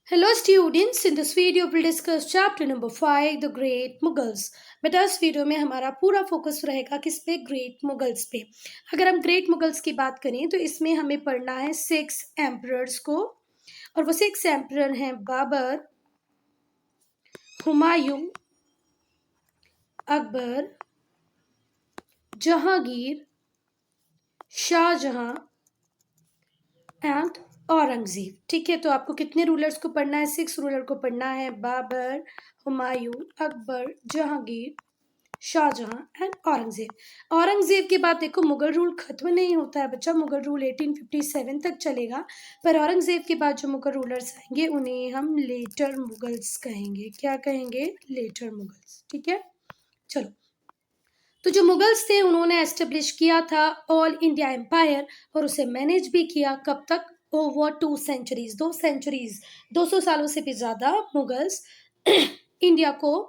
Hello students, in this video we'll discuss chapter number 5 The Great Mughals। बेटा इस video में हमारा पूरा फोकस रहेगा किस पे? ग्रेट मुगल्स पे। अगर हम ग्रेट मुगल्स की बात करें तो इसमें हमें पढ़ना है 6 एम्परर्स को, और वो 6 एम्परर हैं बाबर, हुमायूं, अकबर, जहांगीर, शाहजहां एंड औरंगजेब। ठीक है, तो आपको कितने रूलर्स को पढ़ना है? 6 रूलर को पढ़ना है, बाबर, हुमायूं, अकबर, जहांगीर, शाहजहां एंड औरंगजेब। औरंगजेब के बाद देखो मुगल रूल खत्म नहीं होता है बच्चा, मुगल रूल 1857 तक चलेगा। पर औरंगजेब के बाद जो मुगल रूलर्स आएंगे उन्हें हम लेटर मुगल्स कहेंगे। क्या कहेंगे? लेटर मुगल्स। ठीक है, चलो। तो जो मुगल्स थे उन्होंने एस्टेब्लिश किया था ऑल इंडिया एम्पायर, और उसे मैनेज भी किया। कब तक? ओवर 2 सेंचुरीज, 2 सेंचुरीज, 200 सालों से भी ज्यादा मुगल्स इंडिया को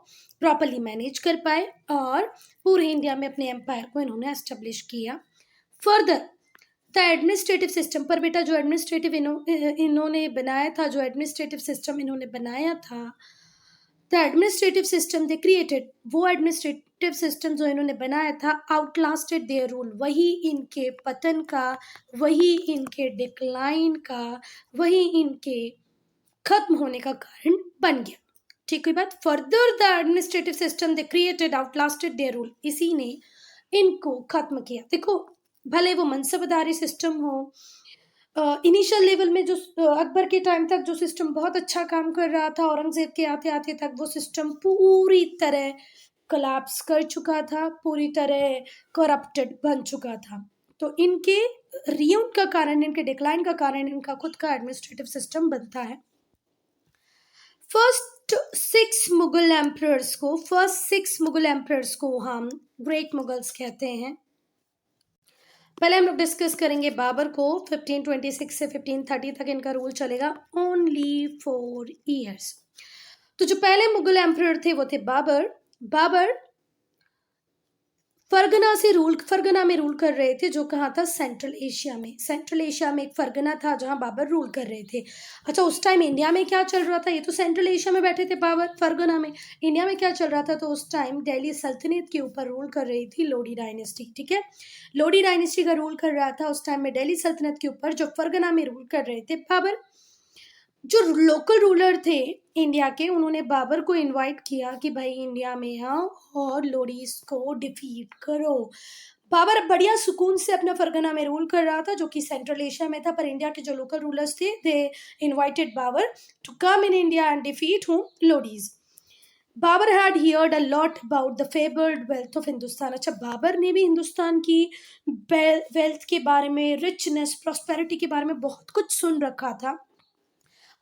प्रॉपरली मैनेज कर पाए और पूरे इंडिया में अपने एम्पायर को इन्होंने एस्टेब्लिश किया। फर्दर द एडमिनिस्ट्रेटिव सिस्टम, पर बेटा जो एडमिनिस्ट्रेटिव इन्होंने बनाया था, जो एडमिनिस्ट्रेटिव सिस्टम इन्होंने बनाया था, the administrative system they created, वो एडमिनिस्ट्रेटिव सिस्टम जो इन्होंने बनाया था, आउटलास्टेड देयर रूल, वही इनके पतन का, वही इनके डिक्लाइन का, वही इनके खत्म होने का कारण बन गया। ठीक है बात। Further the administrative system they created outlasted their rule, इसी ने इनको खत्म किया। देखो, भले वो मनसबदारी सिस्टम हो, इनिशियल लेवल में जो अकबर के टाइम तक जो सिस्टम बहुत अच्छा काम कर रहा था, औरंगजेब के आते आते तक वो सिस्टम पूरी तरह कोलैप्स कर चुका था, पूरी तरह करप्टेड बन चुका था। तो इनके रियून का कारण, इनके डिक्लाइन का कारण इनका खुद का एडमिनिस्ट्रेटिव सिस्टम बनता है। फर्स्ट 6 मुगल एम्परर्स को हम ग्रेट मुगल्स कहते हैं। पहले हम लोग डिस्कस करेंगे बाबर को। 1526 से 1530 तक इनका रूल चलेगा, ओनली 4 इयर्स। तो जो पहले मुगल एम्परर थे वो थे बाबर। बाबर फरगना में रूल कर रहे थे, जो कहाँ था? सेंट्रल एशिया में। सेंट्रल एशिया में एक फरगना था जहाँ बाबर रूल कर रहे थे। अच्छा, उस टाइम इंडिया में क्या चल रहा था? ये तो सेंट्रल एशिया में बैठे थे बाबर, फरगना में। इंडिया में क्या चल रहा था? तो उस टाइम दिल्ली सल्तनत के ऊपर रूल कर रही थी लोडी डायनेस्टी। ठीक है, लोडी डायनेस्टी का रूल कर रहा था उस टाइम में दिल्ली सल्तनत के ऊपर, जो फरगना में रूल कर रहे थे बाबर। जो लोकल रूलर थे इंडिया के, उन्होंने बाबर को इनवाइट किया कि भाई इंडिया में आओ और लोडीज को डिफीट करो। बाबर बढ़िया सुकून से अपना फरगना में रूल कर रहा था, जो कि सेंट्रल एशिया में था। पर इंडिया के जो लोकल रूलर्स थे, they invited Babur to come in India and defeat whom? Lodis. Babur had heard a lot about the favoured wealth of Hindustan. अच्छा, बाबर ने भी हिंदुस्तान की वेल्थ के बारे में, रिचनेस, प्रॉस्पेरिटी के बारे में बहुत कुछ सुन रखा था,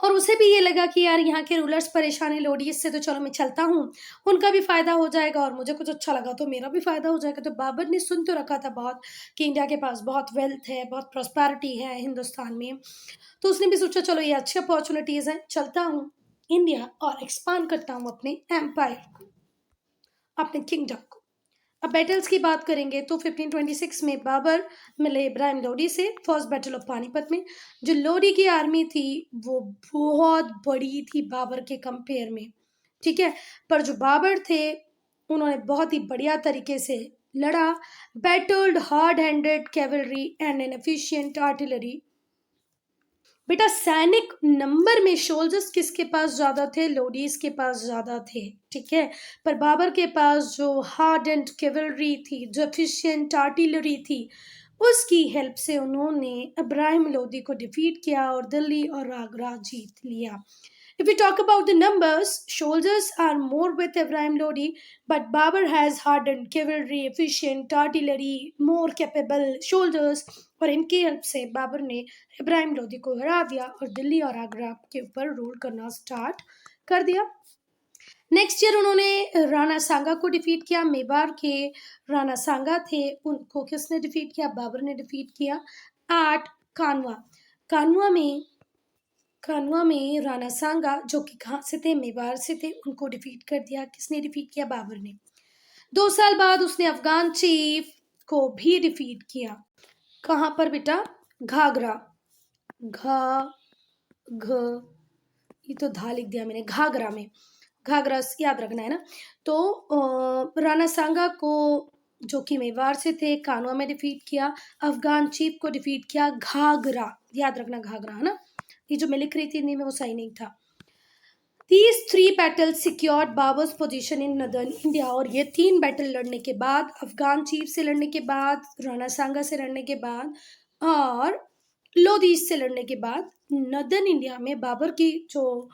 और उसे भी ये लगा कि यार यहाँ के रूलर्स परेशान है लोडीज से, तो चलो मैं चलता हूँ, उनका भी फायदा हो जाएगा और मुझे कुछ अच्छा लगा तो मेरा भी फायदा हो जाएगा। तो बाबर ने सुन तो रखा था बहुत कि इंडिया के पास बहुत वेल्थ है, बहुत प्रॉस्पेरिटी है हिंदुस्तान में। तो उसने भी सोचा चलो ये अच्छी अपॉर्चुनिटीज हैं, चलता हूँ इंडिया और एक्सपांड करता हूँ अपने एम्पायर को, अपने किंगडम को। अब बैटल्स की बात करेंगे तो 1526 में बाबर मिले इब्राहिम लोदी से, फर्स्ट बैटल ऑफ पानीपत में। जो लोदी की आर्मी थी वो बहुत बड़ी थी बाबर के कंपेयर में। ठीक है, पर जो बाबर थे उन्होंने बहुत ही बढ़िया तरीके से लड़ा। Battled hard handed cavalry and N efficient artillery. बेटा सैनिक नंबर में सोल्जर्स किसके पास ज्यादा थे? लोडीज के पास ज्यादा थे। ठीक है, पर बाबर के पास जो हार्ड एंड कैवलरी थी, जो एफिशिएंट आर्टिलरी थी, उसकी हेल्प से उन्होंने इब्राहिम लोदी को डिफीट किया और दिल्ली और आगरा जीत लिया। If we talk about the numbers, soldiers are more with Ibrahim Lodi, but Babur has hardened cavalry, efficient artillery, more capable soldiers, और इनकी हेल्प से बाबर ने इब्राहिम लोदी को हरा दिया और दिल्ली और आगरा के ऊपर रूल करना स्टार्ट कर दिया। नेक्स्ट ईयर उन्होंने राणा सांगा को डिफीट किया। मेवाड़ के राणा सांगा थे, उनको किसने डिफीट किया? बाबर ने डिफीट किया। एट कानवा। कानवा में कानवा में राणा सांगा, जो कि कहाँ से थे? मेवाड़ से थे, उनको डिफीट कर दिया। किसने डिफीट किया? बाबर ने। 2 साल बाद उसने अफगान चीफ को भी डिफीट किया। कहाँ पर बेटा? घाघरा, घा घ ये तो धा लिख दिया मैंने, घाघरा में, घाघरा याद रखना है ना। तो राणा सांगा को जो कि मेवाड़ से थे, कानवा में डिफीट किया, अफगान चीफ को डिफीट किया, घाघरा, याद रखना घाघरा, है ना। ये जो मैं लिख रही थी हिंदी में वो सही नहीं था। These three battles secured Babar's position in northern India. और ये 3 बैटल लड़ने के बाद, अफगान चीफ से लड़ने के बाद, राणा सांगा से लड़ने के बाद और लोधी से लड़ने के बाद नदर्न इंडिया में बाबर की जो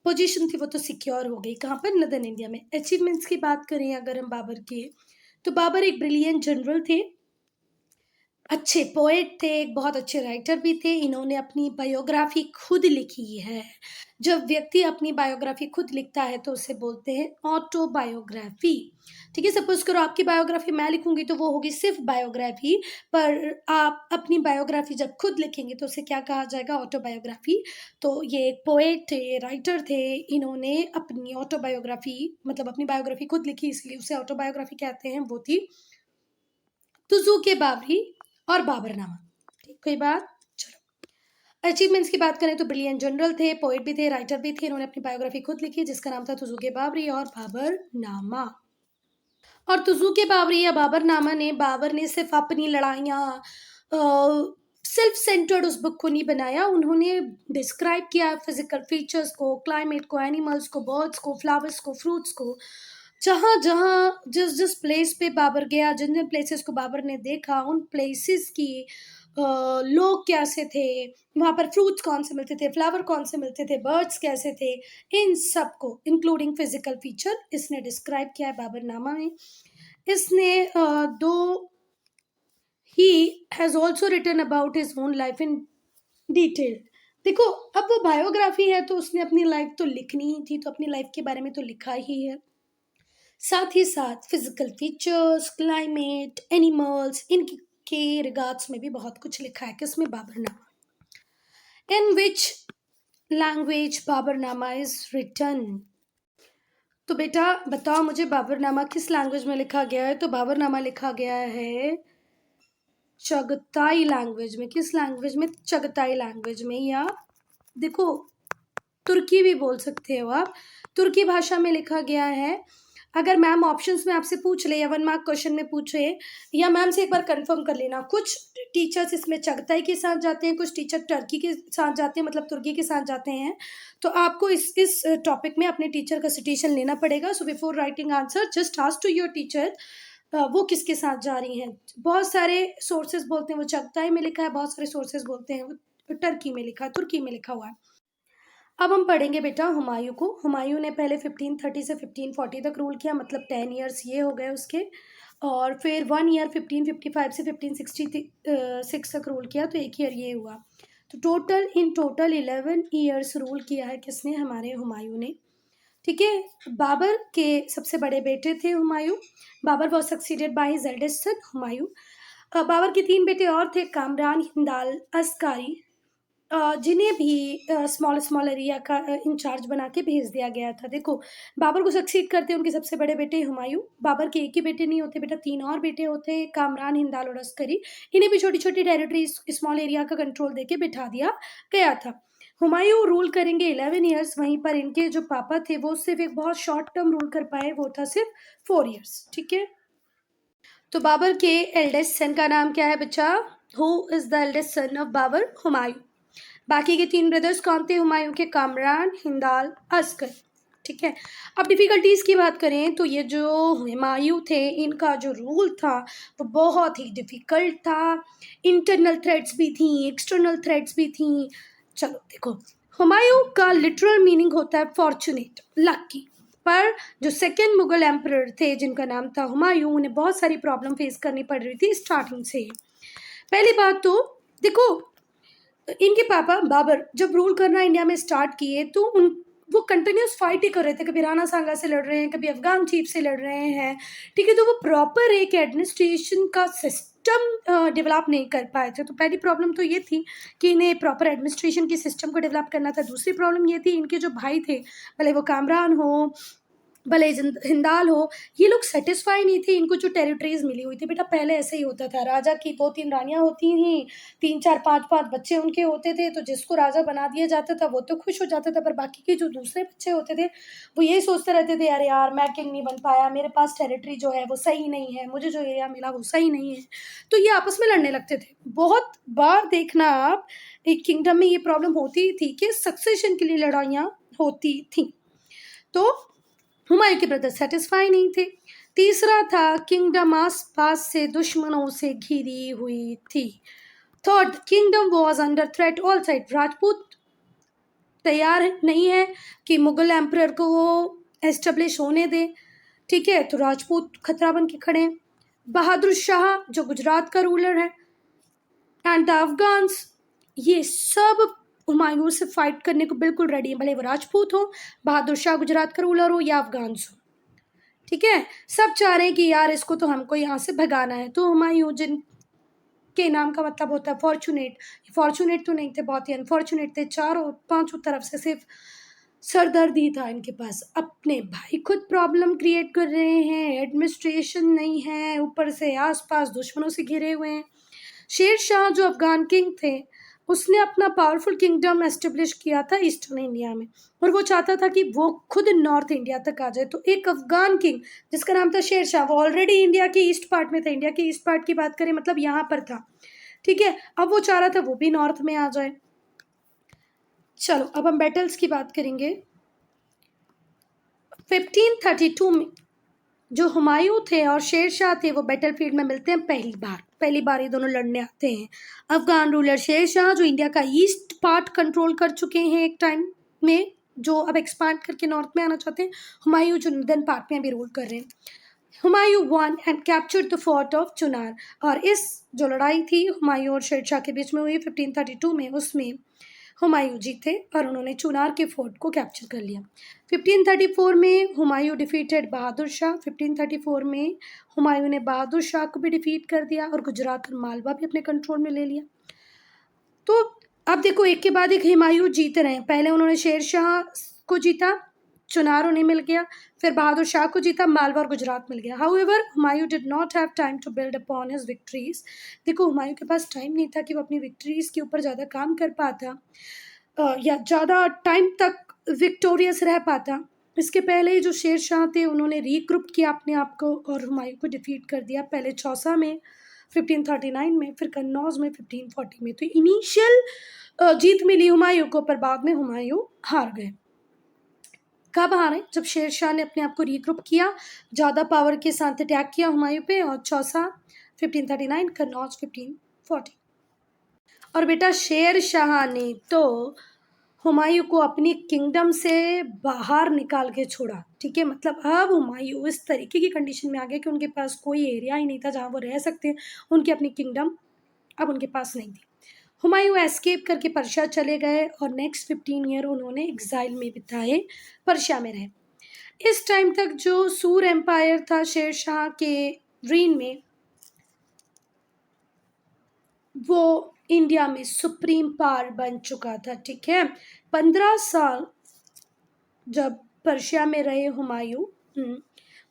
पोजीशन थी वो तो सिक्योर हो गई। कहाँ पर? नदर्न इंडिया में। अचीवमेंट्स की बात करें अगर हम बाबर की, तो बाबर एक ब्रिलियंट जनरल थे, अच्छे पोएट थे, एक बहुत अच्छे राइटर भी थे। इन्होंने अपनी बायोग्राफी खुद लिखी है। जब व्यक्ति अपनी बायोग्राफी खुद लिखता है तो उसे बोलते हैं ऑटोबायोग्राफी। ठीक है, सपोज करो आपकी बायोग्राफी मैं लिखूंगी तो वो होगी सिर्फ बायोग्राफी, पर आप अपनी बायोग्राफी जब खुद लिखेंगे तो उसे क्या कहा जाएगा? ऑटोबायोग्राफी। तो ये एक पोएट थे, राइटर थे, इन्होंने अपनी ऑटोबायोग्राफी मतलब अपनी बायोग्राफी खुद लिखी, इसलिए उसे ऑटोबायोग्राफी कहते हैं। वो थी तुजूक बाबरी और बाबरनामा। ठीक, कोई बात? चलो, अचीवमेंट्स की बात करें तो ब्रिलियंट जनरल थे, पोएट भी थे, राइटर भी थे। इन्होंने अपनी बायोग्राफी खुद लिखी जिसका नाम था तुजुक बाबरी और बाबरनामा। और तुजुक बाबरी या बाबरनामा ने, बाबर ने सिर्फ अपनी लड़ाइयाँ सेल्फ सेंटर्ड उस बुक को नहीं बनाया, उन्होंने डिस्क्राइब किया फिजिकल फीचर्स को, क्लाइमेट को, एनिमल्स को, बर्ड्स को, फ्लावर्स को, फ्रूट्स को। जहाँ जहाँ जिस जिस प्लेस पे बाबर गया, जिन जिन प्लेसेस को बाबर ने देखा, उन प्लेसेस की लोग कैसे थे, वहाँ पर फ्रूट्स कौन से मिलते थे, फ्लावर कौन से मिलते थे, बर्ड्स कैसे थे, इन सब को इंक्लूडिंग फिजिकल फीचर इसने डिस्क्राइब किया है बाबरनामा में। इसने दो ही has also written about his own life in detail. देखो, अब वो बायोग्राफी है तो उसने अपनी लाइफ तो लिखनी ही थी, तो अपनी लाइफ के बारे में तो लिखा ही है। साथ ही साथ फिजिकल फीचर्स, क्लाइमेट, एनिमल्स, इनके रिगार्ड्स में भी बहुत कुछ लिखा है। किसमें? Baburnama. In which language Baburnama is written? तो बेटा बताओ मुझे, बाबरनामा किस लैंग्वेज में लिखा गया है? तो बाबरनामा लिखा गया है चगताई लैंग्वेज में। किस लैंग्वेज में? चगताई लैंग्वेज में, या देखो तुर्की भी बोल सकते हो आप, तुर्की भाषा में लिखा गया है। अगर मैम ऑप्शंस में आपसे पूछ ले या 1 मार्क क्वेश्चन में पूछे, या मैम से एक बार कंफर्म कर लेना, कुछ टीचर्स इसमें चगताई के साथ जाते हैं, कुछ टीचर टर्की के साथ जाते हैं, मतलब तुर्की के साथ जाते हैं। तो आपको इस टॉपिक में अपने टीचर का सिटेशन लेना पड़ेगा। So before writing answer just ask to your teacher वो किसके साथ जा रही हैं। बहुत सारे सोर्सेज बोलते हैं वो चगताई में लिखा है, बहुत सारे सोर्सेज बोलते हैं वो टर्की में लिखा है, तुर्की में लिखा हुआ है। अब हम पढ़ेंगे बेटा हुमायूं को। हुमायूं ने पहले 1530 से 1540 तक रूल किया, मतलब 10 ईयर्स ये हो गए उसके। और फिर 1 ईयर 1555 से 1566 तक रूल किया, तो 1 ईयर ये हुआ। तो इन टोटल 11 ईयर्स रूल किया है किसने? हमारे हुमायूं ने। ठीक है, बाबर के सबसे बड़े बेटे थे Humayun. Babur was succeeded by his eldest son Humayun. Babur के 3 बेटे और थे, कामरान, हिंदाल, अस्कारी, जिन्हें भी स्मॉल एरिया का इंचार्ज बना के भेज दिया गया था। देखो, बाबर को सक्सीड करते उनके सबसे बड़े बेटे हुमायूं। बाबर के एक ही बेटे नहीं होते बेटा, 3 और बेटे होते, कामरान, हिंदाल और अस्करी। इन्हें भी छोटी छोटी टेरिटरी, स्मॉल एरिया का कंट्रोल देके बिठा दिया गया था। हुमायूं रूल करेंगे 11 ईयर्स, वहीं पर इनके जो पापा थे वो सिर्फ एक बहुत शॉर्ट टर्म रूल कर पाए, वो था सिर्फ 4 ईयर्स। ठीक है, तो बाबर के एल्डेस्ट सन का नाम क्या है बच्चा? Who is the eldest son of Babur? Humayun. बाकी के 3 ब्रदर्स कौन थे हुमायूं के? कामरान, हिंदाल, अस्कर। ठीक है, अब डिफ़िकल्टीज़ की बात करें तो ये जो हुमायूं थे इनका जो रूल था वो बहुत ही डिफ़िकल्ट था। इंटरनल थ्रेट्स भी थी, एक्सटर्नल थ्रेट्स भी थी। चलो देखो, हुमायूं का लिटरल मीनिंग होता है फॉर्चुनेट, लकी। पर जो सेकेंड मुगल एम्परर थे जिनका नाम था हुमायूं, उन्हें बहुत सारी प्रॉब्लम फेस करनी पड़ रही थी स्टार्टिंग से ही। पहली बात तो देखो, इनके पापा बाबर जब रूल करना इंडिया में स्टार्ट किए तो वो कंटिन्यूस फाइट ही कर रहे थे, कभी राणा सांगा से लड़ रहे हैं, कभी अफगान चीफ से लड़ रहे हैं। ठीक है, तो वो प्रॉपर एक एडमिनिस्ट्रेशन का सिस्टम डेवलप नहीं कर पाए थे। तो पहली प्रॉब्लम तो ये थी कि इन्हें प्रॉपर एडमिनिस्ट्रेशन की सिस्टम को डेवलप करना था। दूसरी प्रॉब्लम ये थी, इनके जो भाई थे, भले वो कामरान हो भले हिंदाल हो, ये लोग सेटिस्फाई नहीं थे, इनको जो टेरिटरीज मिली हुई थी। बेटा पहले ऐसे ही होता था, राजा की 2-3 रानियां होती थी, 3-4 5-5 बच्चे उनके होते थे, तो जिसको राजा बना दिया जाता था वो तो खुश हो जाता था, पर बाकी के जो दूसरे बच्चे होते थे वो यही सोचते रहते थे, अरे यार मैं किंग नहीं बन पाया, मेरे पास टेरिटरी जो है वो सही नहीं है, मुझे जो एरिया मिला वो सही नहीं है, तो ये आपस में लड़ने लगते थे। बहुत बार देखना आप, एक किंगडम में ये प्रॉब्लम होती थी कि सक्सेशन के लिए लड़ाइयाँ होती थी। तो हुमायूं के ब्रदर सेटिस्फाई नहीं थे। तीसरा था, किंगडम आस पास से दुश्मनों से घिरी हुई थी। Third, kingdom was under threat all side. Rajput तैयार नहीं है कि मुगल एम्परर को वो एस्टेब्लिश होने दे, ठीक है, तो राजपूत खतरा बन के खड़े हैं। बहादुर शाह जो गुजरात का रूलर है, एंड द अफगान्स, ये सब हुमायूं से फाइट करने को बिल्कुल रेडी है, भले वो राजपूत हो, बहादुर शाह गुजरात का रूलर हो, या अफगान्स हो, ठीक है। सब चाह रहे हैं कि यार इसको तो हमको यहाँ से भगाना है। तो हुमायूं, जिन के नाम का मतलब होता है फॉर्चुनेट, फॉर्चुनेट तो नहीं थे, बहुत ही अनफॉर्चुनेट थे, चारों पांचों तरफ से सिर्फ सरदर्द ही था इनके पास। अपने भाई खुद प्रॉब्लम क्रिएट कर रहे हैं, एडमिनिस्ट्रेशन नहीं है, ऊपर से आसपास दुश्मनों से घिरे हुए हैं। शेर शाह जो अफगान किंग थे, उसने अपना पावरफुल किंगडम एस्टेब्लिश किया था ईस्टर्न इंडिया में, और वो चाहता था कि वो खुद नॉर्थ इंडिया तक आ जाए। तो एक अफगान किंग जिसका नाम था शेर शाह, वो ऑलरेडी इंडिया के ईस्ट पार्ट में था, इंडिया के ईस्ट पार्ट की बात करें मतलब यहाँ पर था, ठीक है। अब वो चाह रहा था वो भी नॉर्थ में आ जाए। चलो अब हम बैटल्स की बात करेंगे। 1532 में जो हुमायूं थे और शेर शाह थे वो बैटल फील्ड में मिलते हैं पहली बार ये दोनों लड़ने आते हैं। अफगान रूलर शेर शाह जो इंडिया का ईस्ट पार्ट कंट्रोल कर चुके हैं एक टाइम में, जो अब एक्सपांड करके नॉर्थ में आना चाहते हैं। हुमायूं जो नॉर्दर्न पार्ट में अभी रूल कर रहे हैं। Humayun one and captured the fort of Chunar, और इस जो लड़ाई थी हुमायूं और शेर शाह के बीच में हुई 1532 में, उसमें हुमायूं जीते और उन्होंने चुनार के फोर्ट को कैप्चर कर लिया। 1534 में हुमायूं डिफीटेड बहादुर शाह। 1534 में हुमायूं ने बहादुर शाह को भी डिफीट कर दिया और गुजरात और मालवा भी अपने कंट्रोल में ले लिया। तो अब देखो एक के बाद एक हुमायूं जीत रहे हैं। पहले उन्होंने शेर शाह को जीता, चुनार उन्हें मिल गया, फिर बहादुर शाह को जीता, मालवा और गुजरात मिल गया। However Humayun did not have time to build upon his victories. देखो हुमायूं के पास टाइम नहीं था कि वो अपनी विक्ट्रीज के ऊपर ज़्यादा काम कर पाता, या ज़्यादा टाइम तक विक्टोरियस रह पाता। इसके पहले ही जो शेर शाह थे उन्होंने रीग्रुप किया अपने आप को और हुमायूं को डिफीट कर दिया, पहले चौसा में 1539 में, फिर कन्नौज में 1540 में। तो इनिशियल जीत मिली हुमायूं को, पर बाद में हुमायूं हार गए। कब हारे? जब शेर शाह ने अपने आप को रीग्रुप किया, ज़्यादा पावर के साथ अटैक किया हुमायूं पे, और चौसा 1539, कन्नौज 1540। और बेटा शेर शाह ने तो हुमायूं को अपनी किंगडम से बाहर निकाल के छोड़ा, ठीक है। मतलब अब हुमायूं इस तरीके की कंडीशन में आ गए कि उनके पास कोई एरिया ही नहीं था जहाँ वो रह सकते हैं, उनकी अपनी किंगडम अब उनके पास नहीं थी। हुमायूं एस्केप करके पर्शिया चले गए और नेक्स्ट 15 ईयर उन्होंने एग्जाइल में बिताए, पर्शिया में रहे। इस टाइम तक जो सूर एम्पायर था शेर शाह के रीन में, वो इंडिया में सुप्रीम पावर बन चुका था, ठीक है। 15 साल जब पर्शिया में रहे हुमायूं,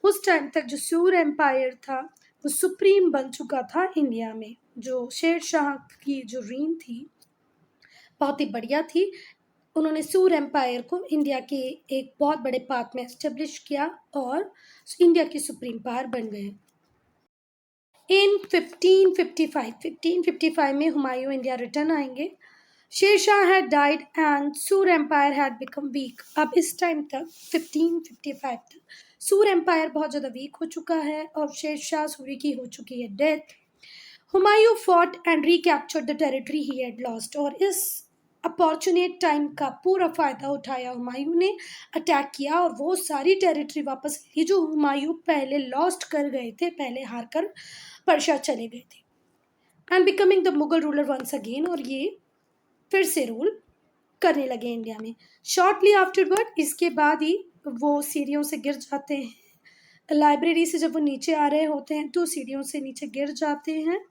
उस टाइम तक जो सूर एम्पायर था वो सुप्रीम बन चुका था इंडिया में। जो शेर शाह की जो रीन थी बहुत ही बढ़िया थी। उन्होंने सूर एम्पायर को इंडिया के एक बहुत बड़े पार्ट में एस्टेब्लिश किया और इंडिया की सुप्रीम पावर बन गए। इन 1555 में हुमायूं इंडिया रिटर्न आएंगे। Sher Shah had died and सूर एम्पायर हैड बिकम वीक। अब इस टाइम तक 1555 तक सूर एम्पायर बहुत ज़्यादा वीक हो चुका है और शेर शाह सूरी की हो चुकी है death. Humayun fought and recaptured the territory he had lost, और इस अपॉर्चुनेट टाइम का पूरा फ़ायदा उठाया हुमायूं ने, अटैक किया और वो सारी टेरिटरी वापस ली जो हुमायूं पहले लॉस्ट कर गए थे, पहले हार कर पर्शिया चले गए थे, and becoming the Mughal ruler once again, और ये फिर से रूल करने लगे इंडिया में। शॉर्टली आफ्टरवर्ड, इसके बाद ही वो सीढ़ियों से गिर जाते हैं। लाइब्रेरी से जब वो नीचे आ रहे होते हैं तो सीढ़ियों से नीचे गिर जाते हैं।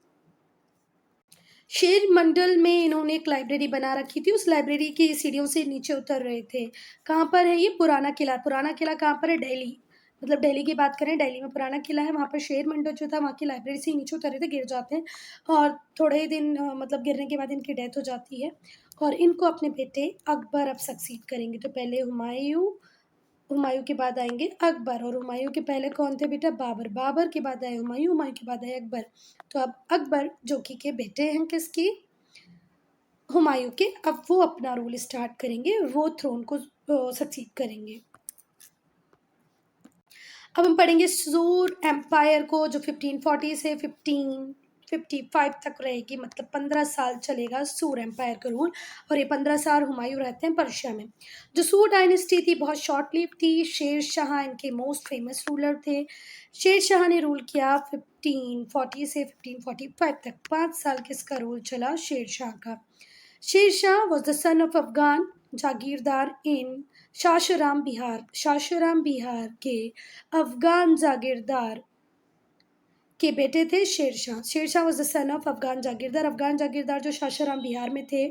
शेर मंडल में इन्होंने एक लाइब्रेरी बना रखी थी, उस लाइब्रेरी की सीढ़ियों से नीचे उतर रहे थे। कहाँ पर है ये? पुराना किला। पुराना किला कहाँ पर है? दिल्ली। मतलब दिल्ली की बात करें, दिल्ली में पुराना किला है, वहाँ पर शेर मंदिर जो था, वहाँ की लाइब्रेरी से ही नीचे उतरे थे, गिर जाते हैं और थोड़े ही दिन मतलब गिरने के बाद इनकी डेथ हो जाती है और इनको अपने बेटे अकबर अब सक्सीड करेंगे। तो पहले हुमायूँ, हुमायूँ के बाद आएंगे अकबर और हुमायूँ के पहले कौन थे बेटा? बाबर। बाबर के बाद आए हुमायूँ, हुमायूँ के बाद आए अकबर। तो अब अकबर जो कि के बेटे हैं किसकी? हुमायूँ के। अब वो अपना रूल स्टार्ट करेंगे, वो थ्रोन को सक्सीड करेंगे। अब हम पढ़ेंगे सूर एम्पायर को, जो 1540 से 1555 तक रहेगी, मतलब 15 साल चलेगा सूर एम्पायर का रूल। और ये 15 साल हुमायूं रहते हैं पर्शिया में। जो सूर डायनेस्टी थी बहुत शॉर्ट लिव थी। शेर शाह इनके मोस्ट फेमस रूलर थे। शेर शाह ने रूल किया 1540 से 1545 तक। 5 साल किसका रूल चला? शेर शाह का। Sher Shah was the son of Afghan jagirdar in Sasaram Bihar. Sasaram Bihar के अफगान जागीरदार के बेटे थे Sher Shah. Sher Shah was the son of Afghan jagirdar. Afghan जागीरदार जो शाशराम बिहार में थे,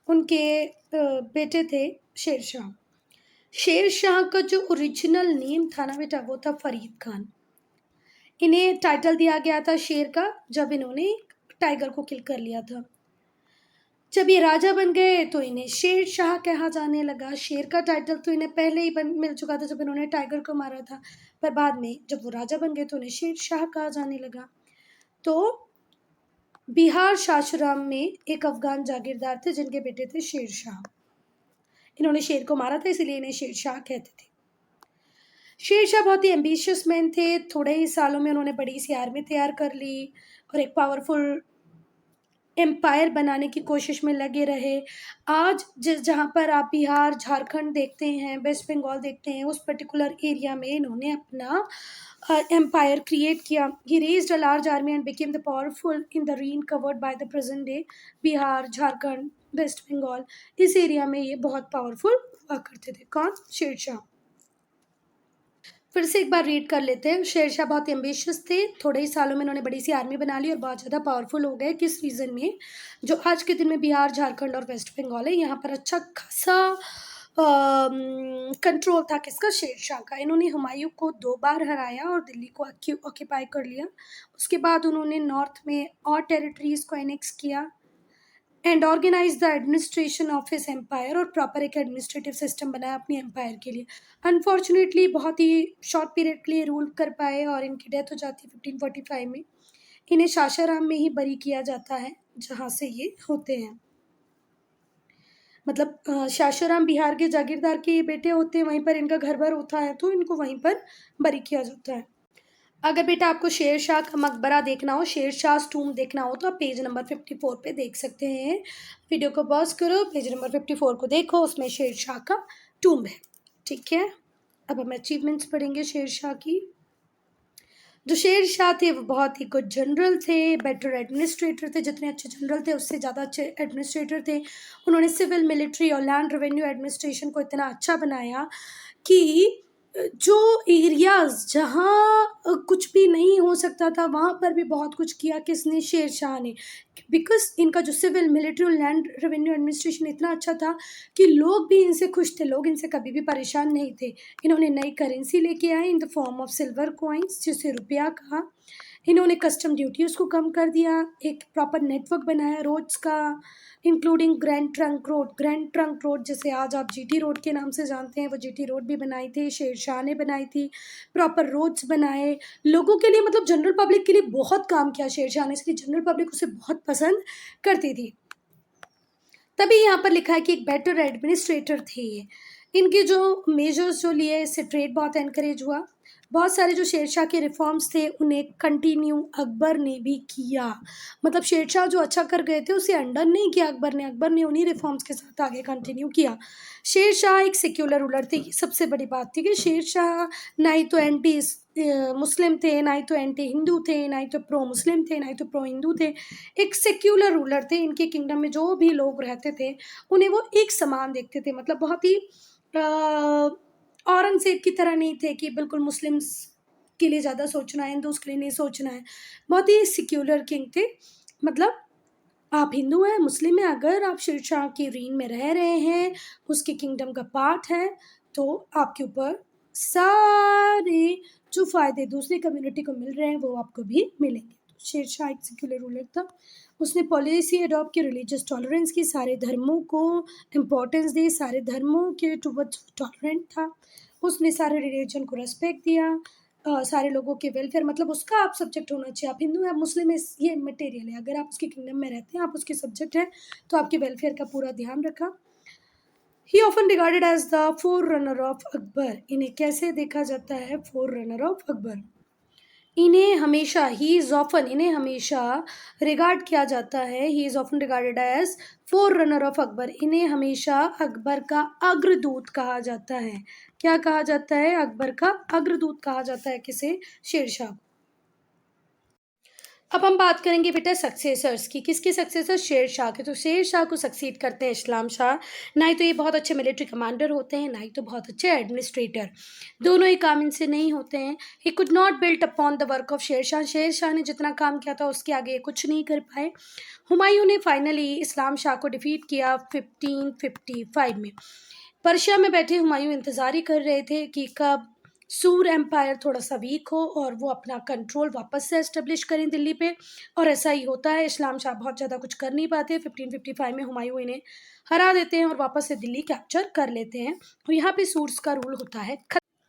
उनके बेटे थे शेर शाह। शेर शाह का जो ओरिजिनल नेम था ना बेटा, वो था फरीद खान। इन्हें टाइटल दिया गया था शेर का जब इन्होंने टाइगर को किल कर लिया था। जब ये राजा बन गए तो इन्हें शेर शाह कहा जाने लगा। शेर का टाइटल तो इन्हें पहले ही मिल चुका था जब इन्होंने टाइगर को मारा था, पर बाद में जब वो राजा बन गए तो उन्हें शेर शाह कहा जाने लगा। तो बिहार शाशुराम में एक अफगान जागीरदार थे जिनके बेटे थे शेर शाह। इन्होंने शेर को मारा था, इसीलिए इन्हें शेर शाह कहते थे। शेर शाह बहुत ही एम्बिशियस मैन थे। थोड़े ही सालों में उन्होंने बड़ी सी आर्मी तैयार कर ली और एक पावरफुल एम्पायर बनाने की कोशिश में लगे रहे। आज जहाँ पर आप बिहार, झारखंड देखते हैं, वेस्ट बंगाल देखते हैं, उस पर्टिकुलर एरिया में इन्होंने अपना एम्पायर क्रिएट किया। He raised a large army and became the powerful in the reign covered by the present day. Bihar, Jharkhand, west Bengal, इस एरिया में ये बहुत पावरफुल हुआ करते थे। कौन? शेर शाह। फिर से एक बार रीड कर लेते हैं। शेर शाह बहुत एम्बिशियस थे। थोड़े ही सालों में इन्होंने बड़ी सी आर्मी बना ली और बहुत ज़्यादा पावरफुल हो गए। किस रीज़न में? जो आज के दिन में बिहार, झारखंड और वेस्ट बंगाल है, यहाँ पर अच्छा खासा कंट्रोल था किसका? शेर शाह का। इन्होंने हुमायूं को 2 बार हराया और दिल्ली को ऑक्यूपाई कर लिया। उसके बाद उन्होंने नॉर्थ में और टेरिटरीज को एनेक्स किया and organise the administration of his empire, और प्रॉपर एक एडमिनिस्ट्रेटिव सिस्टम बनाया अपने एम्पायर के लिए। अनफॉर्चुनेटली बहुत ही शॉर्ट पीरियड के लिए रूल कर पाए और इनकी डेथ हो जाती है 1545 में। इन्हें शाशाराम में ही बरी किया जाता है जहाँ से ये होते हैं। मतलब शाशाराम बिहार के जागीरदार के ये बेटे होते हैं, वहीं पर इनका घर भर होता है तो इनको वहीं पर बरी किया जाता है। अगर बेटा आपको शेर शाह का मकबरा देखना हो, शेर शाह टूम देखना हो, तो आप पेज नंबर 54 पे देख सकते हैं। वीडियो को पॉज करो, पेज नंबर 54 को देखो, उसमें शेर शाह का टूम है। ठीक है, अब हम अचीवमेंट्स पढ़ेंगे शेर शाह की। जो शेर शाह थे वो बहुत ही गुड जनरल थे, बेटर एडमिनिस्ट्रेटर थे। जितने अच्छे जनरल थे उससे ज़्यादा अच्छे एडमिनिस्ट्रेटर थे। उन्होंने सिविल, मिलिट्री और लैंड रेवेन्यू एडमिनिस्ट्रेशन को इतना अच्छा बनाया कि जो एरियाज जहाँ कुछ भी नहीं हो सकता था वहाँ पर भी बहुत कुछ किया। किसने? शेर शाह ने। बिकॉज इनका जो सिविल, मिलिट्री और लैंड रेवेन्यू एडमिनिस्ट्रेशन इतना अच्छा था कि लोग भी इनसे खुश थे, लोग इनसे कभी भी परेशान नहीं थे। इन्होंने नई करेंसी लेके आए in the form of silver coins, जिसे रुपया कहा। इन्होंने कस्टम ड्यूटी उसको कम कर दिया, एक प्रॉपर नेटवर्क बनाया रोड्स का, including grand trunk road. Grand trunk road जैसे आज आप जीटी रोड के नाम से जानते हैं, वो जीटी रोड भी बनाई थी, शेर शाह ने बनाई थी। प्रॉपर रोड्स बनाए लोगों के लिए, मतलब जनरल पब्लिक के लिए बहुत काम किया शेर शाह ने, इसलिए जनरल पब्लिक उसे बहुत पसंद करती थी। तभी यहाँ पर लिखा है कि एक बेटर एडमिनिस्ट्रेटर थे ये। इनके जो मेजर्स जो लिए, इससे ट्रेड बहुत एनकरेज हुआ। बहुत सारे जो शेरशाह के रिफॉर्म्स थे उन्हें कंटिन्यू अकबर ने भी किया। मतलब शेरशाह जो अच्छा कर गए थे उसे अंडर नहीं किया अकबर ने, अकबर ने उन्हीं रिफॉर्म्स के साथ आगे कंटिन्यू किया। शेरशाह एक सेक्युलर रूलर थे, सबसे बड़ी बात थी कि शेरशाह ना ही तो एंटी मुस्लिम थे, ना ही तो एंटी हिंदू थे, ना ही तो प्रो मुस्लिम थे, ना ही तो प्रो हिंदू थे। एक सेक्युलर रूलर थे। इनके किंगडम में जो भी लोग रहते थे उन्हें वो एक समान देखते थे। मतलब बहुत ही औरंगजेब की तरह नहीं थे कि बिल्कुल मुस्लिम्स के लिए ज़्यादा सोचना है, हिंदूज के लिए नहीं सोचना है। बहुत ही सेक्युलर किंग थे। मतलब आप हिंदू हैं, मुस्लिम हैं, अगर आप शेरशाह की रीन में रह रहे हैं, उसके किंगडम का पार्ट है, तो आपके ऊपर सारे जो फ़ायदे दूसरी कम्युनिटी को मिल रहे हैं वो आपको भी मिलेंगे। तो शेर शाह एक सेक्युलर रूलर था। उसने पॉलिसी अडॉप्ट की रिलीजियस टॉलरेंस की, सारे धर्मों को इम्पोर्टेंस दी, सारे धर्मों के टुवर्ड्स टॉलरेंट था। उसने सारे रिलीजन को रिस्पेक्ट दिया, सारे लोगों के वेलफेयर, मतलब उसका आप सब्जेक्ट होना चाहिए। आप हिंदू हैं, मुस्लिम हैं, ये मटेरियल है। अगर आप उसके किंगडम में रहते हैं, आप उसके सब्जेक्ट हैं, तो आपके वेलफेयर का पूरा ध्यान रखा। He often regarded as the forerunner of Akbar. इन्हें कैसे देखा जाता है? Forerunner of Akbar. इन्हें हमेशा रिगार्ड किया जाता है, he is often regarded as forerunner of Akbar. इन्हें हमेशा अकबर का अग्रदूत कहा जाता है। क्या कहा जाता है? अकबर का अग्रदूत कहा जाता है। किसे? शेरशाह। अब हम बात करेंगे बेटा सक्सेसर्स की। किसके सक्सेसर? शेर शाह के। तो शेर शाह को सक्सीड करते हैं इस्लाम शाह। ना ही तो ये बहुत अच्छे मिलिट्री कमांडर होते हैं, ना ही तो बहुत अच्छे एडमिनिस्ट्रेटर। दोनों ही काम इनसे नहीं होते हैं। He could not built upon the work of शेर शाह। शेर शाह ने जितना काम किया था उसके आगे ये कुछ नहीं कर पाए। हुमायूं ने फाइनली इस्लाम शाह को डिफीट किया 1555 में। पर्शिया में बैठे हुमायूं इंतजार ही कर रहे थे कि कब सूर एम्पायर थोड़ा सा वीक हो और वो अपना कंट्रोल वापस से एस्टेब्लिश करें दिल्ली पे। और ऐसा ही होता है। इस्लाम शाह बहुत ज़्यादा कुछ कर नहीं पाते। 1555 में हुमायूं इन्हें हरा देते हैं और वापस से दिल्ली कैप्चर कर लेते हैं। तो यहाँ पे सूर्स का रूल होता है।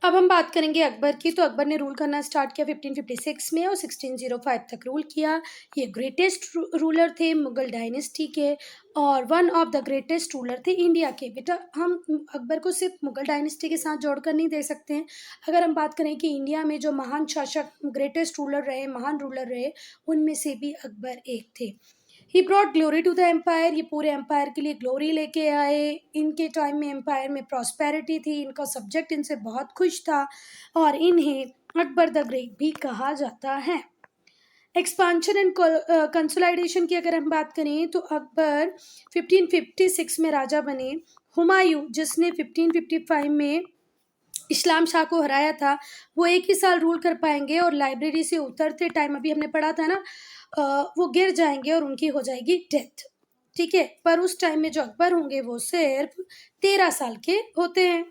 अब हम बात करेंगे अकबर की। तो अकबर ने रूल करना स्टार्ट किया 1556 में और 1605 तक रूल किया। ये ग्रेटेस्ट रूलर थे मुगल डायनेस्टी के और one of the greatest ruler थे इंडिया के। बेटा हम अकबर को सिर्फ मुगल डायनेस्टी के साथ जोड़कर नहीं दे सकते हैं। अगर हम बात करें कि इंडिया में जो महान शासक, ग्रेटेस्ट रूलर रहे, महान रूलर रहे, उनमें से भी अकबर एक थे। He brought glory to the empire. ये पूरे एम्पायर के लिए ग्लोरी लेके आए। इनके टाइम में एम्पायर में प्रॉस्पेरिटी थी, इनका सब्जेक्ट इनसे बहुत खुश था और इन्हें अकबर द ग्रेट भी कहा जाता है। एक्सपांशन एंड कंसोलिडेशन की अगर हम बात करें तो अकबर 1556 में राजा बने। हुमायूं जिसने 1555 में इस्लाम शाह को हराया था, वो एक ही साल रूल कर पाएंगे और लाइब्रेरी से उतरते टाइम, अभी हमने पढ़ा था ना, वो गिर जाएंगे और उनकी हो जाएगी डेथ। ठीक है, पर उस टाइम में जो अकबर होंगे वो सिर्फ 13 साल के होते हैं।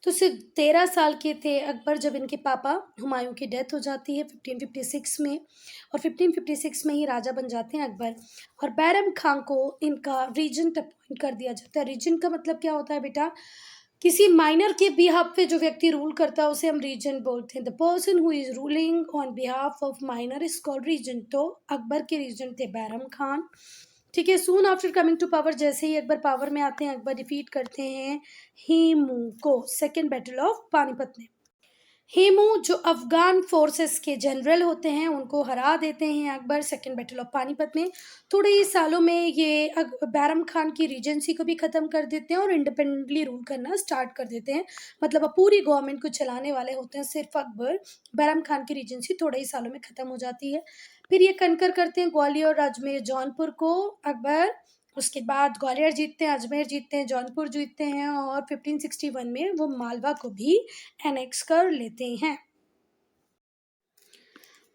तो सिर्फ 13 साल के थे अकबर जब इनके पापा हुमायूं की डेथ हो जाती है 1556 में। और 1556 में ही राजा बन जाते हैं अकबर। और बैरम खान को इनका रीजेंट अपॉइंट कर दिया जाता है। रीजेंट का मतलब क्या होता है बेटा? किसी माइनर के बिहाफ पे जो व्यक्ति रूल करता है उसे हम रीजेंट बोलते हैं। The person who is ruling on behalf of minor is called regent. तो अकबर के रीजेंट थे बैरम खान। ठीक है, soon after coming to power, जैसे ही अकबर पावर में आते हैं, अकबर डिफीट करते हैं हेमू को सेकेंड बैटल ऑफ पानीपत में। हेमू जो अफगान फोर्सेस के जनरल होते हैं उनको हरा देते हैं Akbar second battle of Panipat में। थोड़े ही सालों में ये बैरम खान की रीजेंसी को भी ख़त्म कर देते हैं और इंडिपेंडेंटली रूल करना स्टार्ट कर देते हैं। मतलब अब पूरी गवर्नमेंट को चलाने वाले होते हैं सिर्फ अकबर। बैरम खान की रीजेंसी थोड़े ही सालों में ख़त्म हो जाती है। फिर ये कनकर करते हैं ग्वालियर और अजमेर जौनपुर को अकबर। उसके बाद ग्वालियर जीतते हैं, अजमेर जीतते हैं, जौनपुर जीतते हैं और 1561 में वो मालवा को भी एनेक्स कर लेते हैं।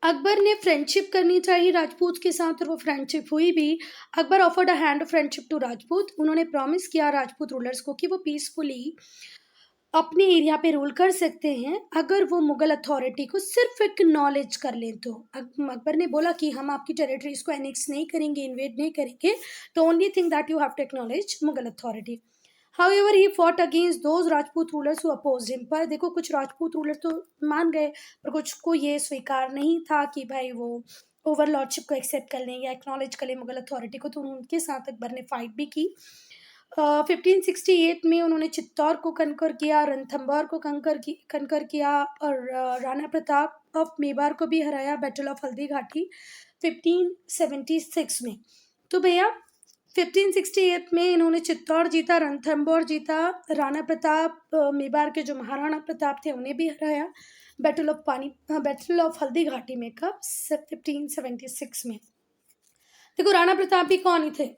अकबर ने फ्रेंडशिप करनी चाहिए राजपूत के साथ और वो फ्रेंडशिप हुई भी। Akbar offered a hand of friendship to Rajput. उन्होंने प्रॉमिस किया राजपूत रूलर्स को कि वो पीसफुली अपने एरिया पे रूल कर सकते हैं अगर वो मुगल अथॉरिटी को सिर्फ एक्नॉलेज कर लें। तो अकबर ने बोला कि हम आपकी टेरिटरीज को एनेक्स नहीं करेंगे, इन्वेड नहीं करेंगे। The only thing that you have to acknowledge Mughal authority. However he fought against those Rajput rulers who opposed him. पर देखो कुछ राजपूत रूलर तो मान गए पर कुछ को ये स्वीकार नहीं था कि भाई वो ओवरलॉर्डशिप को एक्सेप्ट कर लें या एक्नॉलेज कर लें मुगल अथॉरिटी को। तो उनके साथ अकबर ने फाइट भी की। 1568 में उन्होंने चित्तौड़ को कनकर किया, रणथंभौर को कनकर किया और राणा प्रताप ऑफ मेवाड़ को भी हराया बैटल ऑफ हल्दी घाटी 1576 में। तो भैया 1568 में इन्होंने चित्तौड़ जीता, रणथंभौर जीता, राणा प्रताप मेवाड़ के जो महाराणा प्रताप थे उन्हें भी हराया बैटल ऑफ हल्दी घाटी में। कब? 1576 में। देखो राणा प्रताप भी कौन ही थे?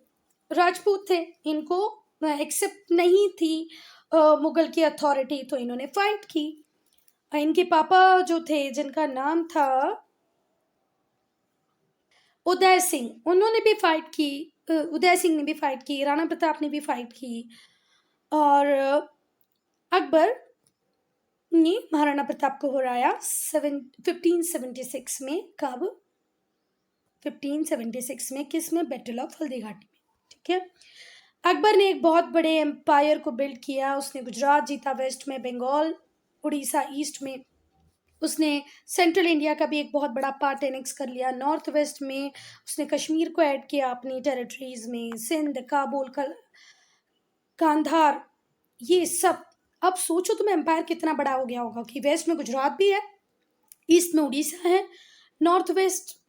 राजपूत थे। इनको एक्सेप्ट नहीं थी मुगल की अथॉरिटी, तो इन्होंने फाइट की। इनके पापा जो थे जिनका नाम था उदय सिंह, उन्होंने भी फाइट की। उदय सिंह ने भी फाइट की, राणा प्रताप ने भी फाइट की। और अकबर ये महाराणा प्रताप को हराया 1576 में। कब? 1576 में। किस में? बैटल ऑफ हल्दी घाटी में। ठीक है। अकबर ने एक बहुत बड़े एम्पायर को बिल्ड किया। उसने गुजरात जीता, वेस्ट में बंगाल, उड़ीसा ईस्ट में। उसने सेंट्रल इंडिया का भी एक बहुत बड़ा पार्ट एनेक्स कर लिया। नॉर्थ वेस्ट में उसने कश्मीर को ऐड किया अपनी टेरिटरीज में। सिंध, काबुल, कांधार, ये सब। अब सोचो तुम एम्पायर कितना बड़ा हो गया होगा कि वेस्ट में गुजरात भी है, ईस्ट में उड़ीसा है, नॉर्थ वेस्ट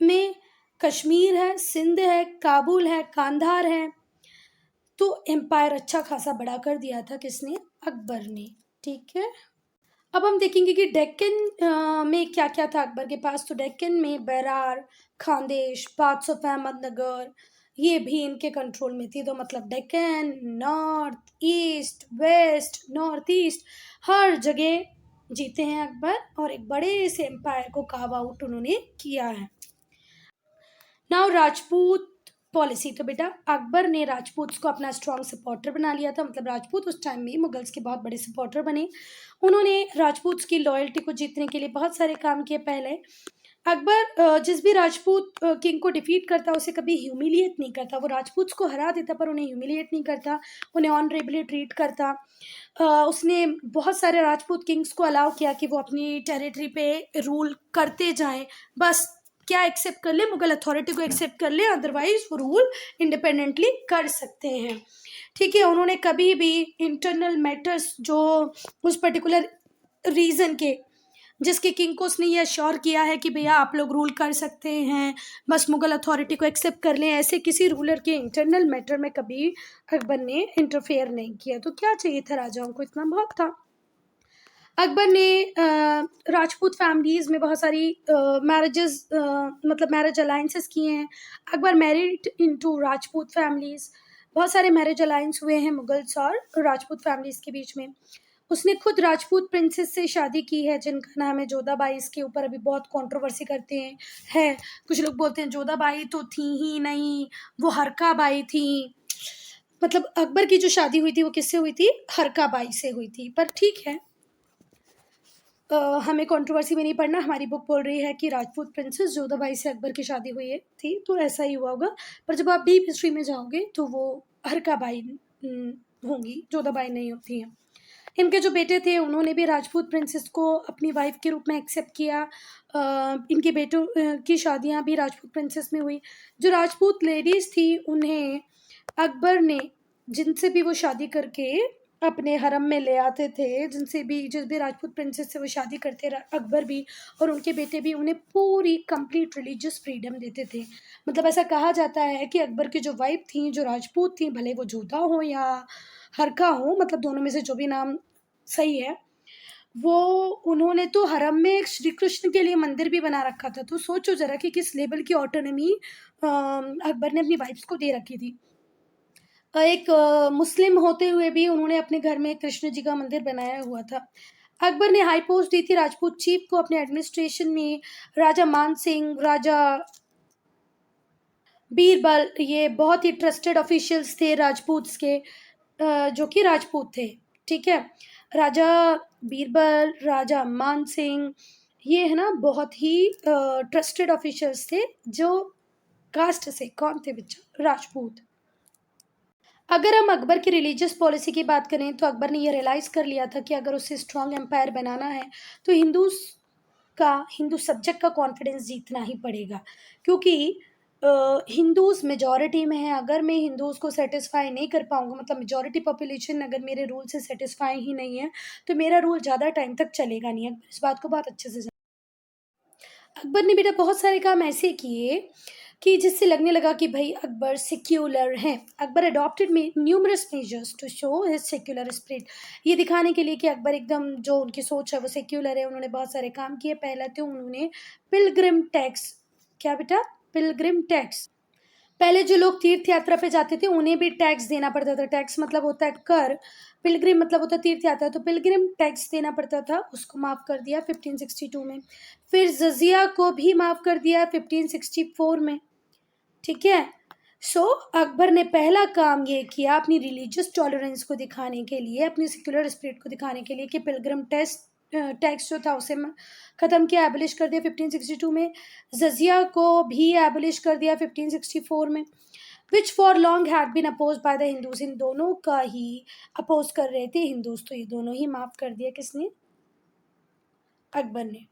में कश्मीर है, सिंध है, काबुल है, कांधार है। तो एम्पायर अच्छा खासा बड़ा कर दिया था किसने? अकबर ने। ठीक है। अब हम देखेंगे कि डेक्कन में क्या क्या था अकबर के पास। तो डेक्कन में बैरार, खानदेश, पार्ट्स ऑफ अहमदनगर, ये भी इनके कंट्रोल में थी। तो मतलब Deccan, north east, west, north east, हर जगह जीते हैं अकबर और एक बड़े से एम्पायर को कार्व आउट उन्होंने किया है। Now Rajput policy. तो बेटा अकबर ने राजपूत को अपना स्ट्रॉन्ग सपोर्टर बना लिया था। मतलब राजपूत उस टाइम में मुगल्स के बहुत बड़े सपोर्टर बने। उन्होंने राजपूत की लॉयल्टी को जीतने के लिए बहुत सारे काम किए। पहले अकबर जिस भी राजपूत किंग को डिफीट करता उसे कभी ह्यूमिलिएट नहीं करता। वो राजपूत को हरा देता पर उन्हें ह्यूमिलिएट नहीं करता, उन्हें ऑनरेबली ट्रीट करता। उसने बहुत सारे राजपूत किंग्स को अलाउ किया कि वो अपनी टेरिटरी पे रूल करते जाएं। बस क्या एक्सेप्ट कर ले? मुगल अथॉरिटी को एक्सेप्ट कर ले, अदरवाइज वो रूल इंडिपेंडेंटली कर सकते हैं। ठीक है। उन्होंने कभी भी इंटरनल मैटर्स जो उस पर्टिकुलर रीजन के जिसके किंग को उसने ये अश्योर किया है कि भैया आप लोग रूल कर सकते हैं, बस मुगल अथॉरिटी को एक्सेप्ट कर लें, ऐसे किसी रूलर के इंटरनल मैटर में कभी अकबर ने इंटरफेयर नहीं किया। तो क्या चाहिए था राजाओं को? इतना बहुत था। अकबर ने राजपूत फैमिलीज़ में बहुत सारी मैरिजेस मतलब मैरिज अलाइंसेस किए हैं। Akbar married into Rajput families. बहुत सारे मैरिज अलाइंस हुए हैं मुगल्स और राजपूत फैमिलीज़ के बीच में। उसने खुद राजपूत प्रिंसेस से शादी की है जिनका नाम है जोधाबाई। इसके ऊपर अभी बहुत कंट्रोवर्सी करते हैं है। कुछ लोग बोलते हैं जोधाबाई तो थी ही नहीं, वो हरकाबाई थी। मतलब अकबर की जो शादी हुई थी वो किससे हुई थी? हरकाबाई से हुई थी। पर ठीक है, हमें कंट्रोवर्सी में नहीं पड़ना। हमारी बुक बोल रही है कि राजपूत प्रिंसेस जोधाबाई से अकबर की शादी हुई है थी, तो ऐसा ही हुआ होगा। पर जब आप डीप हिस्ट्री में जाओगे तो वो हरकाबाई होंगी, जोधाबाई नहीं होती हैं। इनके जो बेटे थे उन्होंने भी राजपूत प्रिंसेस को अपनी वाइफ के रूप में एक्सेप्ट किया। इनके बेटों की शादियां भी राजपूत प्रिंसेस में हुई। जो राजपूत लेडीज़ थी उन्हें अकबर ने जिनसे भी वो शादी करके अपने हरम में ले आते थे, जिस भी राजपूत प्रिंसेस से वो शादी करते अकबर भी और उनके बेटे भी उन्हें पूरी कंप्लीट रिलीजियस फ्रीडम देते थे। मतलब ऐसा कहा जाता है कि अकबर की जो वाइफ थी, जो राजपूत थी, भले वो जोधा हो या हरका हो, मतलब दोनों में से जो भी नाम सही है, वो उन्होंने तो हरम में एक श्री कृष्ण के लिए मंदिर भी बना रखा था। तो सोचो जरा कि किस लेवल की ऑटोनॉमी अकबर ने अपनी वाइफ्स को दे रखी थी। एक मुस्लिम होते हुए भी उन्होंने अपने घर में कृष्ण जी का मंदिर बनाया हुआ था। अकबर ने हाई पोस्ट दी थी राजपूत चीफ को अपने एडमिनिस्ट्रेशन में। राजा मान सिंह, राजा बीरबल, ये बहुत ही ट्रस्टेड ऑफिशियल्स थे राजपूत्स के, जो कि राजपूत थे। ठीक है। राजा बीरबल, राजा मान सिंह, ये है ना बहुत ही ट्रस्टेड ऑफिशियल्स थे जो कास्ट से कौन थे बच्चा? राजपूत। अगर हम अकबर की रिलीजियस पॉलिसी की बात करें तो अकबर ने ये रियलाइज़ कर लिया था कि अगर उसे स्ट्रॉन्ग एम्पायर बनाना है तो हिंदू सब्जेक्ट का कॉन्फिडेंस जीतना ही पड़ेगा। क्योंकि हिंदूज़ मेजॉरिटी में है। अगर मैं हिंदूज़ को सेटिस्फाई नहीं कर पाऊँगा, मतलब मेजॉरिटी पॉपुलेशन अगर मेरे रूल से सेटिस्फाई ही नहीं है तो मेरा रूल ज़्यादा टाइम तक चलेगा नहीं। अकबर इस बात को बहुत अच्छे से अकबर ने बेटा बहुत सारे काम ऐसे किए कि जिससे लगने लगा कि भाई अकबर सेक्युलर हैं। Akbar adopted numerous measures to show his secular spirit. ये दिखाने के लिए कि अकबर एकदम जो उनकी सोच है वो सेक्युलर है, उन्होंने बहुत सारे काम किए। पहला तो उन्होंने पिलग्रिम टैक्स, क्या बेटा? Pilgrim tax. पहले जो लोग तीर्थ यात्रा पे जाते थे उन्हें भी टैक्स देना पड़ता था। टैक्स मतलब होता है कर, पिलग्रिम मतलब होता है तीर्थ यात्रा, तो पिलग्रिम टैक्स देना पड़ता था, उसको माफ़ कर दिया 1562 में। फिर जजिया को भी माफ़ कर दिया 1564 में। ठीक है। सो अकबर ने पहला काम ये किया अपनी रिलीजियस टॉलरेंस को दिखाने के लिए, अपनी सेक्युलर स्पिरिट को दिखाने के लिए, कि पिलग्रिम टैक्स जो था उसे ख़त्म किया, एबलिश कर दिया 1562 में। जजिया को भी एबलिश कर दिया 1564 में, which for long had been opposed by the Hindus. इन दोनों का ही अपोज कर रहे थे हिंदूज, तो ये दोनों ही माफ़ कर दिया किसने? अकबर ने।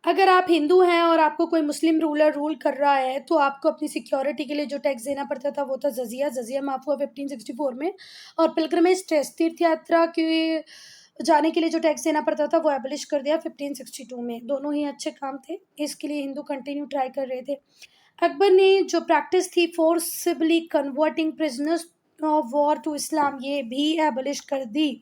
अगर आप हिंदू हैं और आपको कोई मुस्लिम रूलर रूल कर रहा है, तो आपको अपनी सिक्योरिटी के लिए जो टैक्स देना पड़ता था वो था जजिया। जजिया माफ़ हुआ 1564 में। और पिलग्रिमेज टैक्स, तीर्थ यात्रा के जाने के लिए जो टैक्स देना पड़ता था वो एबलिश कर दिया 1562 में। दोनों ही अच्छे काम थे, इसके लिए हिंदू कंटिन्यू ट्राई कर रहे थे। अकबर ने जो प्रैक्टिस थी forcibly converting prisoners of war to Islam, ये भी एबलिश कर दी।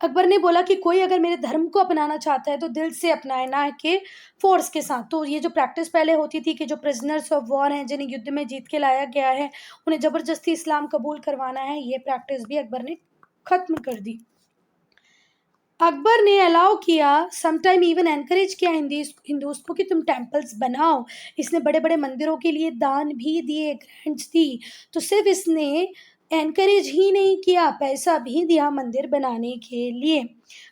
अकबर ने बोला कि कोई अगर मेरे धर्म को अपनाना चाहता है तो दिल से अपनाए, ना कि फोर्स के साथ। तो ये जो प्रैक्टिस पहले होती थी कि जो प्रिजनर्स ऑफ वॉर हैं, जिन्हें युद्ध में जीत के लाया गया है, उन्हें ज़बरदस्ती इस्लाम कबूल करवाना है, ये प्रैक्टिस भी अकबर ने ख़त्म कर दी। अकबर ने अलाउ किया, समटाइम इवन एनकरेज किया हिंदूज को कि तुम टेम्पल्स बनाओ। इसने बड़े बड़े मंदिरों के लिए दान भी दिए, ग्रांट्स दी। तो सिर्फ इसने एनकरेज ही नहीं किया, पैसा भी दिया मंदिर बनाने के लिए।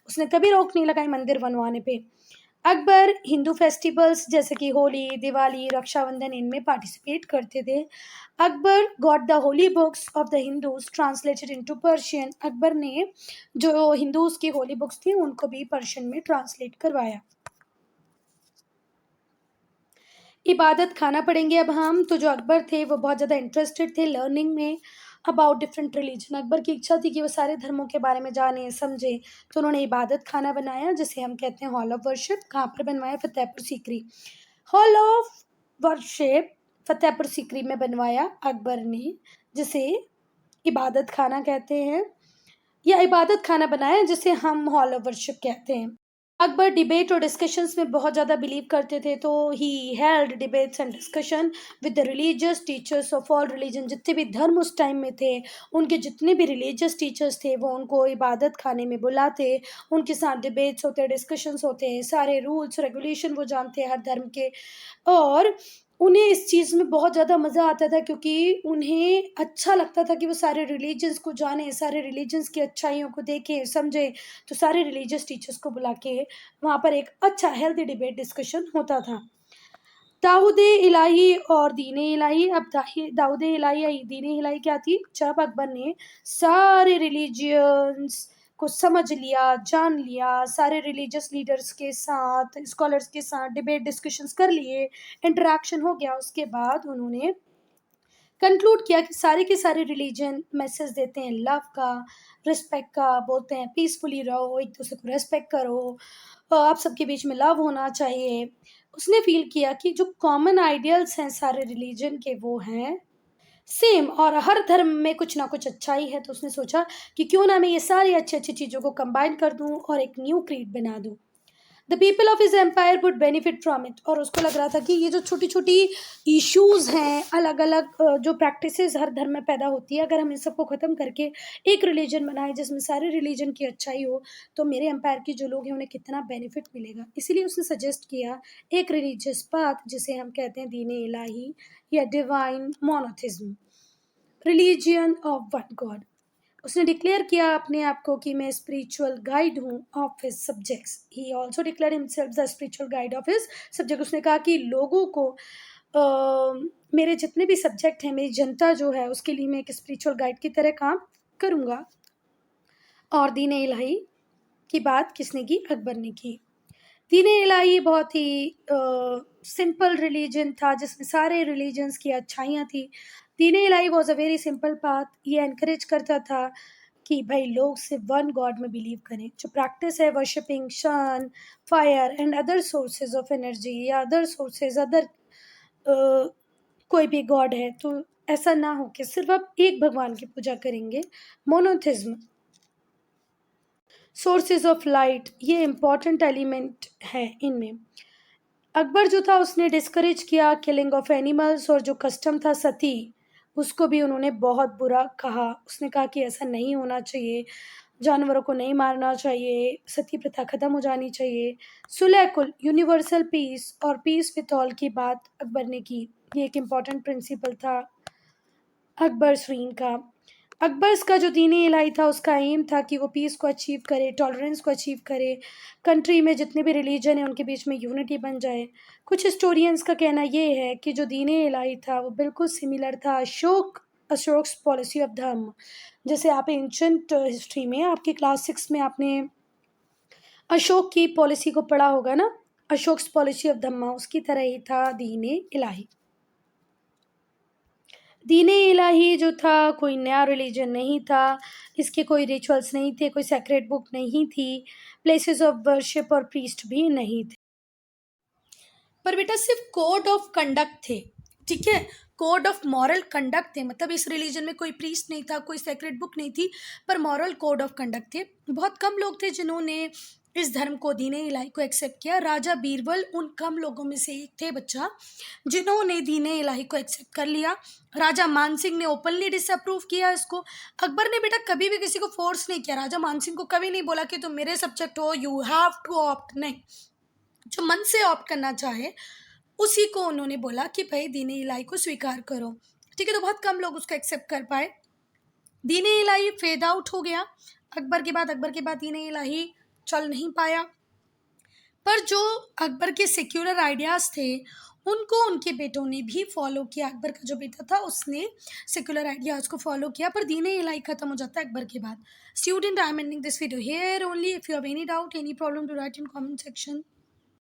उसने कभी रोक नहीं लगाई मंदिर बनवाने पे। अकबर हिंदू फेस्टिवल्स जैसे कि होली, दिवाली, रक्षाबंधन, इनमें पार्टिसिपेट करते थे। Akbar got the holy books of the Hindus translated into Persian. Akbar ने जो हिंदूज की होली बुक्स थी उनको भी पर्शियन में ट्रांसलेट करवाया। इबादत खाना पढ़ेंगे अब हम। तो जो अकबर थे वो बहुत ज़्यादा इंटरेस्टेड थे लर्निंग में अबाउट डिफरेंट रिलीजन। अकबर की इच्छा थी कि वो सारे धर्मों के बारे में जाने समझे। तो उन्होंने इबादत खाना बनाया, जिसे हम कहते हैं हॉल ऑफ वर्शिप। कहाँ पर बनवाया? Fatehpur Sikri. Hall of worship Fatehpur Sikri में बनवाया अकबर ने, जिसे इबादत खाना कहते हैं, या इबादत खाना बनाया जिसे हम हॉल ऑफ वर्शिप कहते हैं। अकबर डिबेट और डिस्कशंस में बहुत ज़्यादा बिलीव करते थे, तो he held debates and discussion with the religious teachers of all religion. जितने भी धर्म उस टाइम में थे, उनके जितने भी रिलीजियस टीचर्स थे, वो उनको इबादत खाने में बुलाते, उनके साथ डिबेट्स होते, डिस्कशंस होते हैं, सारे रूल्स रेगुलेशन वो जानते हैं हर धर्म के। और उन्हें इस चीज़ में बहुत ज़्यादा मज़ा आता था, क्योंकि उन्हें अच्छा लगता था कि वो सारे रिलीजन्स को जानें, सारे रिलीजन्स की अच्छाइयों को देखें, समझें। तो सारे रिलीजियस टीचर्स को बुला के वहाँ पर एक अच्छा हेल्दी डिबेट डिस्कशन होता था। दाऊद इलाही और दीन इलाही। अब दाऊद इलाही या दीन इलाही क्या थी? जब अकबर ने सारे रिलीजियंस को समझ लिया, जान लिया, सारे रिलीजियस लीडर्स के साथ, स्कॉलर्स के साथ डिबेट डिस्कशंस कर लिए, इंटरेक्शन हो गया, उसके बाद उन्होंने कंक्लूड किया कि सारे के सारे रिलीजन मैसेज देते हैं लव का, रिस्पेक्ट का, बोलते हैं पीसफुली रहो, एक दूसरे को रेस्पेक्ट करो, आप सबके बीच में लव होना चाहिए। उसने फील किया कि जो कॉमन आइडियल्स हैं सारे रिलीजन के, वो हैं सेम, और हर धर्म में कुछ ना कुछ अच्छाई है। तो उसने सोचा कि क्यों ना मैं ये सारी अच्छी अच्छी चीज़ों को कंबाइन कर दूं और एक न्यू क्रीड बना दूं। The people of his empire would benefit from it. और उसको लग रहा था कि ये जो छोटी छोटी इश्यूज हैं, अलग अलग जो प्रैक्टिसेस हर धर्म में पैदा होती है, अगर हम इन सबको ख़त्म करके एक रिलीजन बनाए जिसमें सारे रिलीजन की अच्छाई हो, तो मेरे एम्पायर के जो लोग हैं उन्हें कितना बेनिफिट मिलेगा। इसीलिए उसने सजेस्ट किया एक रिलीजियस पाथ, जिसे हम कहते हैं दीन इलाही या divine monotheism, religion of one God. उसने डिक्लेयर किया अपने आप को कि मैं स्पिरिचुअल गाइड हूँ of his subjects. He also declare himself the spiritual guide of his subject. उसने कहा कि लोगों को मेरे जितने भी सब्जेक्ट हैं, मेरी जनता जो है, उसके लिए मैं एक स्पिरिचुअल गाइड की तरह काम करूँगा। और दीन इलाही की बात किसने की? अकबर ने की। दीन इलाही बहुत ही सिंपल रिलीजन था, जिसमें सारे रिलीजन्स की अच्छाइयाँ थी। Din Ilahi was a very simple path. ये एनकरेज करता था कि भाई लोग सिर्फ वन गॉड में बिलीव करें। जो प्रैक्टिस है worshipping sun, fire and other sources of energy, या अदर सोर्सेज, अदर कोई भी गॉड है, तो ऐसा ना हो कि सिर्फ आप एक भगवान की पूजा करेंगे। मोनोथिज्म, सोर्सेज ऑफ लाइट, ये इम्पॉर्टेंट एलिमेंट है इनमें। अकबर जो था उसने डिस्करेज किया किलिंग ऑफ एनिमल्स, और जो कस्टम था सती, उसको भी उन्होंने बहुत बुरा कहा। उसने कहा कि ऐसा नहीं होना चाहिए। जानवरों को नहीं मारना चाहिए, सती प्रथा खत्म हो जानी चाहिए, सुलह कुल यूनिवर्सल पीस और पीस विथ ऑल की बात अकबर ने की। ये एक इम्पॉर्टेंट प्रिंसिपल था अकबर श्रीन का। अकबर्स का जो दीन इलाही था उसका एम था कि वो पीस को अचीव करे, टॉलरेंस को अचीव करे, कंट्री में जितने भी रिलीजन है उनके बीच में यूनिटी बन जाए। कुछ हिस्टोरियंस का कहना ये है कि जो दीन इलाही था वो बिल्कुल सिमिलर था अशोक्स पॉलिसी ऑफ धर्म। जैसे आप एंशंट हिस्ट्री में आपकी क्लास 6 में आपने अशोक की पॉलिसी को पढ़ा होगा ना, अशोक्स पॉलिसी ऑफ धम्मा, उसकी तरह ही था दीन इलाही। दीन इलाही जो था कोई नया रिलीजन नहीं था, इसके कोई रिचुअल्स नहीं थे, कोई सेक्रेट बुक नहीं थी, प्लेसेस ऑफ वर्शिप और प्रीस्ट भी नहीं थे, पर बेटा सिर्फ कोड ऑफ कंडक्ट थे। ठीक है, कोड ऑफ मॉरल कंडक्ट थे, मतलब इस रिलीजन में कोई प्रीस्ट नहीं था, कोई सेक्रेट बुक नहीं थी, पर मॉरल कोड ऑफ कंडक्ट थे। बहुत कम लोग थे जिन्होंने इस धर्म को, दीन इलाही को एक्सेप्ट किया। राजा बीरबल उन कम लोगों में से एक थे बच्चा जिन्होंने दीन इलाही को एक्सेप्ट कर लिया। राजा मानसिंह ने ओपनली डिसअप्रूव किया इसको। अकबर ने बेटा कभी भी किसी को फोर्स नहीं किया। राजा मानसिंह को कभी नहीं बोला कि तुम मेरे सब्जेक्ट हो, यू हैव टू ऑप्ट, नहीं। जो मन से ऑप्ट करना चाहे उसी को उन्होंने बोला कि भाई दीन इलाही को स्वीकार करो। ठीक है, तो बहुत कम लोग उसको एक्सेप्ट कर पाए। दीन इलाही फेड आउट हो गया अकबर के बाद दीन इलाही चल नहीं पाया। पर जो अकबर के सेक्युलर आइडियाज़ थे उनको उनके बेटों ने भी फॉलो किया। अकबर का जो बेटा था उसने सेक्युलर आइडियाज़ को फॉलो किया, पर दीन इलाही खत्म हो जाता है अकबर के बाद। Student, I am ending this video here only. If you have any doubt, any problem, to write in comment section.